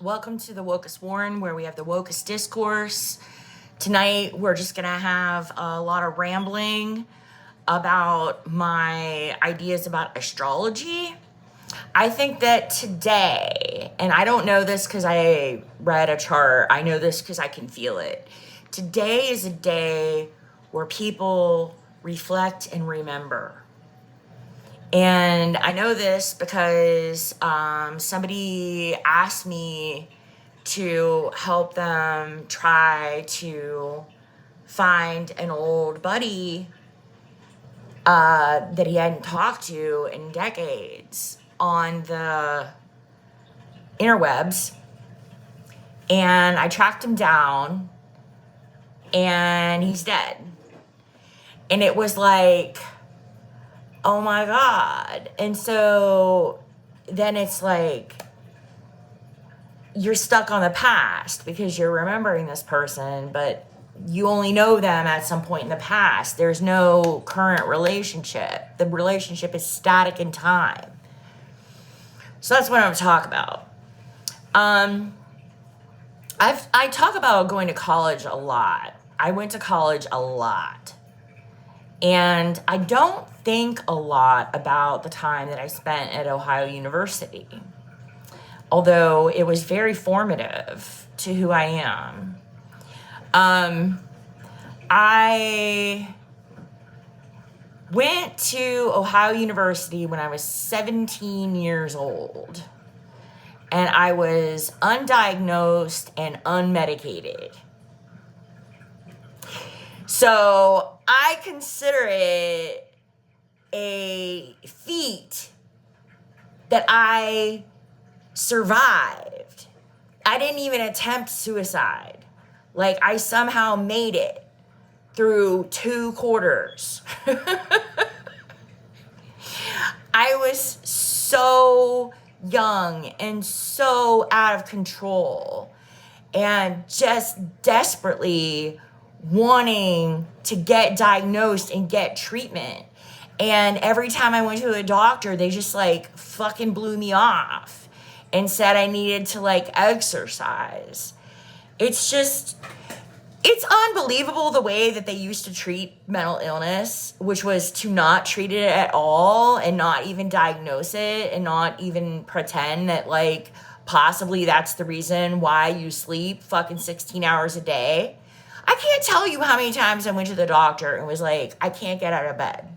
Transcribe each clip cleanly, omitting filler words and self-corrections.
Welcome to the Wokest Warren, where we have the Wokest Discourse. Tonight, we're just going to have a lot of rambling about my ideas about astrology. I think that today, and I don't know this because I read a chart, I know this because I can feel it. Today is a day where people reflect and remember. And I know this because somebody asked me to help them try to find an old buddy that he hadn't talked to in decades on the interwebs. And I tracked him down, and he's dead. And it was like, oh my God. And so then it's like you're stuck on the past because you're remembering this person, but you only know them at some point in the past. There's no current relationship. The relationship is static in time. So that's what I'm talking about. I talk about going to college a lot. I went to college a lot. And I don't think a lot about the time that I spent at Ohio University, although it was very formative to who I am. I went to Ohio University when I was 17 years old, and I was undiagnosed and unmedicated. So I consider it a feat that I survived. I didn't even attempt suicide. Like, I somehow made it through 2 quarters. I was so young and so out of control and just desperately wanting to get diagnosed and get treatment. And every time I went to a doctor, they just like fucking blew me off and said I needed to like exercise. It's unbelievable the way that they used to treat mental illness, which was to not treat it at all and not even diagnose it and not even pretend that like possibly that's the reason why you sleep fucking 16 hours a day. I can't tell you how many times I went to the doctor and was like, I can't get out of bed.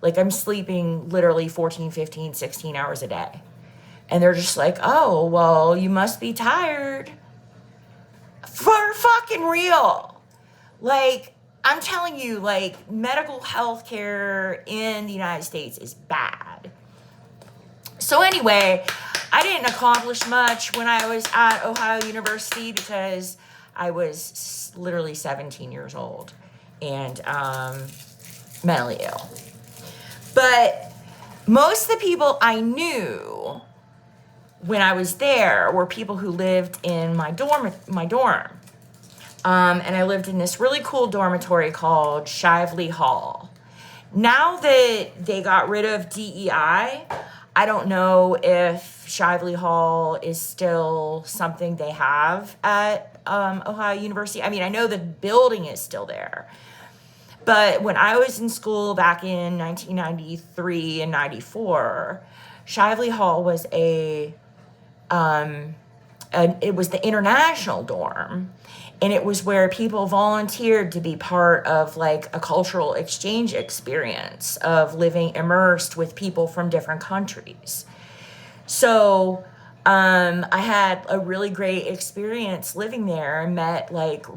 Like, I'm sleeping literally 14, 15, 16 hours a day. And they're just like, oh, well, you must be tired. For fucking real. Like, I'm telling you, like, medical health care in the United States is bad. So anyway, I didn't accomplish much when I was at Ohio University because I was literally 17 years old and mentally ill. But most of the people I knew when I was there were people who lived in my dorm. And I lived in this really cool dormitory called Shively Hall. Now that they got rid of DEI, I don't know if Shively Hall is still something they have at Ohio University. I mean, I know the building is still there. But when I was in school back in 1993 and 94, Shively Hall was it was the international dorm. And it was where people volunteered to be part of like a cultural exchange experience of living immersed with people from different countries. So I had a really great experience living there and met like,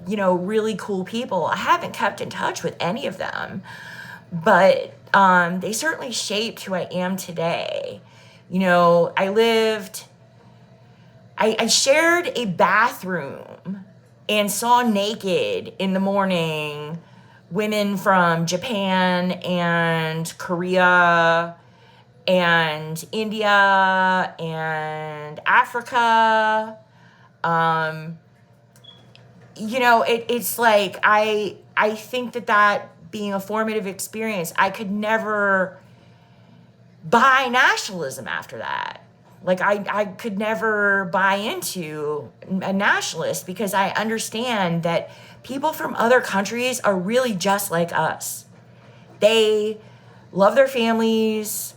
really cool people. I haven't kept in touch with any of them, but they certainly shaped who I am today. I shared a bathroom and saw naked in the morning women from Japan and Korea and India and Africa. It's like I think that being a formative experience, I could never buy nationalism after that. Like, I could never buy into a nationalist because I understand that people from other countries are really just like us. They love their families,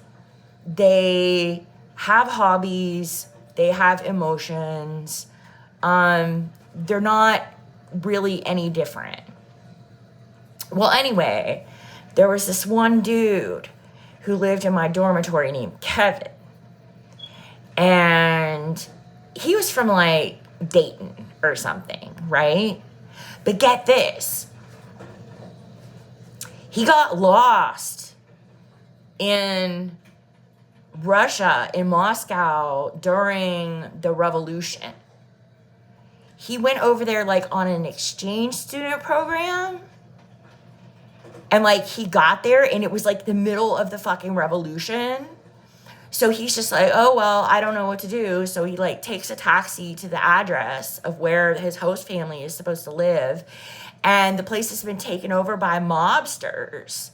they have hobbies, they have emotions. They're not really any different. Well, anyway, there was this one dude who lived in my dormitory named Kevin. And he was from like Dayton or something, right? But get this. He got lost in Russia, in Moscow, during the revolution. He went over there like on an exchange student program. And like he got there and it was like the middle of the fucking revolution. So he's just like, oh, well, I don't know what to do. So he like takes a taxi to the address of where his host family is supposed to live. And the place has been taken over by mobsters.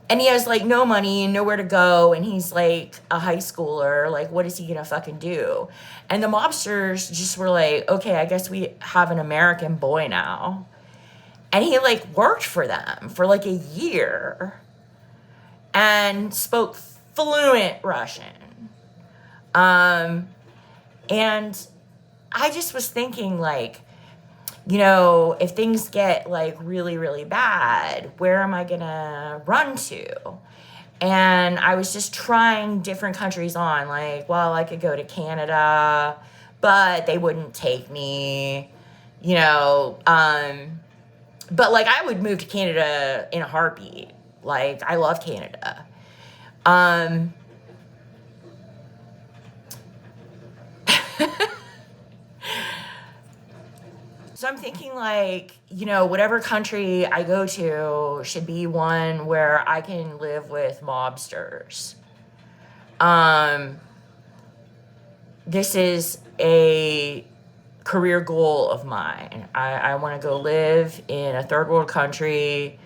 And he has like no money and nowhere to go. And he's like a high schooler. Like, what is he going to fucking do? And the mobsters just were like, okay, I guess we have an American boy now. And he like worked for them for like a year and spoke fluent Russian. And I just was thinking like, you know, if things get like really, really bad, where am I gonna run to? And I was just trying different countries on, like, well, I could go to Canada, but they wouldn't take me, you know. But like I would move to Canada in a heartbeat. Like, I love Canada. So I'm thinking like, you know, whatever country I go to should be one where I can live with mobsters. This is a career goal of mine. I want to go live in a third world country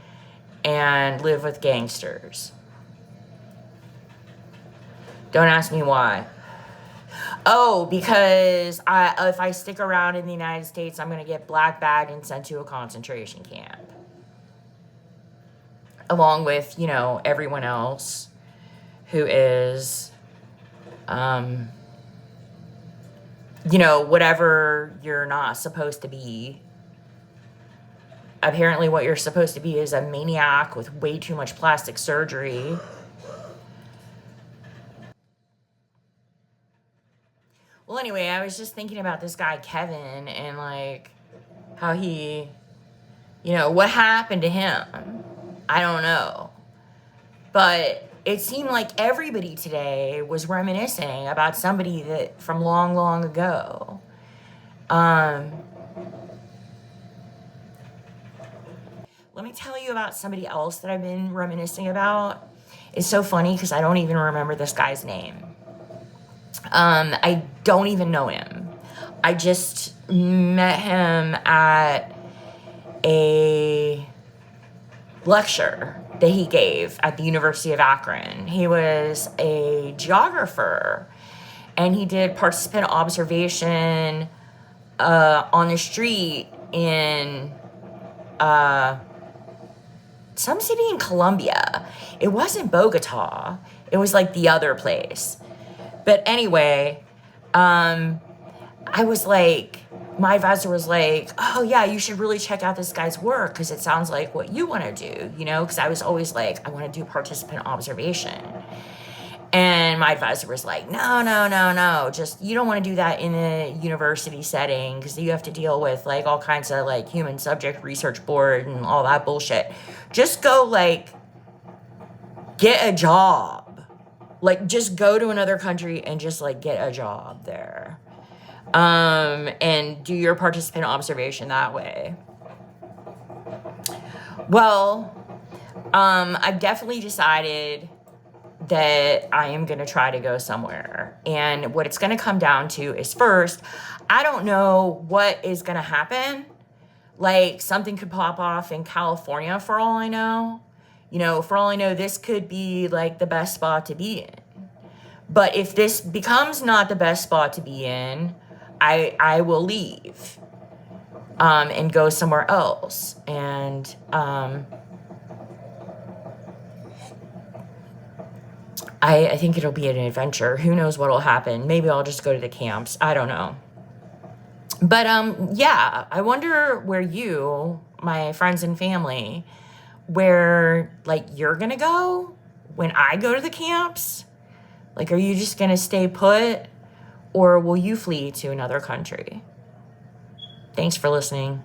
and live with gangsters. Don't ask me why. Oh, because if I stick around in the United States, I'm going to get black bagged and sent to a concentration camp. Along with, you know, everyone else who is, you know, whatever you're not supposed to be. Apparently what you're supposed to be is a maniac with way too much plastic surgery. Well, anyway, I was just thinking about this guy, Kevin, and, like, how he, you know, what happened to him? I don't know. But it seemed like everybody today was reminiscing about somebody that from long, long ago. Let me tell you about somebody else that I've been reminiscing about. It's so funny because I don't even remember this guy's name. I don't even know him. I just met him at a lecture that he gave at the University of Akron. He was a geographer, and he did participant observation on the street in some city in Colombia. It wasn't Bogota. It was like the other place. But anyway, I was like, my advisor was like, oh yeah, you should really check out this guy's work because it sounds like what you want to do, you know, because I was always like, I want to do participant observation. And my advisor was like, no, just, you don't want to do that in a university setting because you have to deal with like all kinds of like human subject research board and all that bullshit. Just go like, get a job. Like, just go to another country and just, like, get a job there. And do your participant observation that way. Well, I've definitely decided that I am going to try to go somewhere. And what it's going to come down to is, first, I don't know what is going to happen. Like, something could pop off in California for all I know. You know, for all I know, this could be, like, the best spot to be in. But if this becomes not the best spot to be in, I will leave and go somewhere else. And I think it'll be an adventure. Who knows what'll happen? Maybe I'll just go to the camps. I don't know. But yeah, I wonder where you, my friends and family, where like you're gonna go when I go to the camps. Like, are you just gonna stay put, or will you flee to another country? Thanks for listening.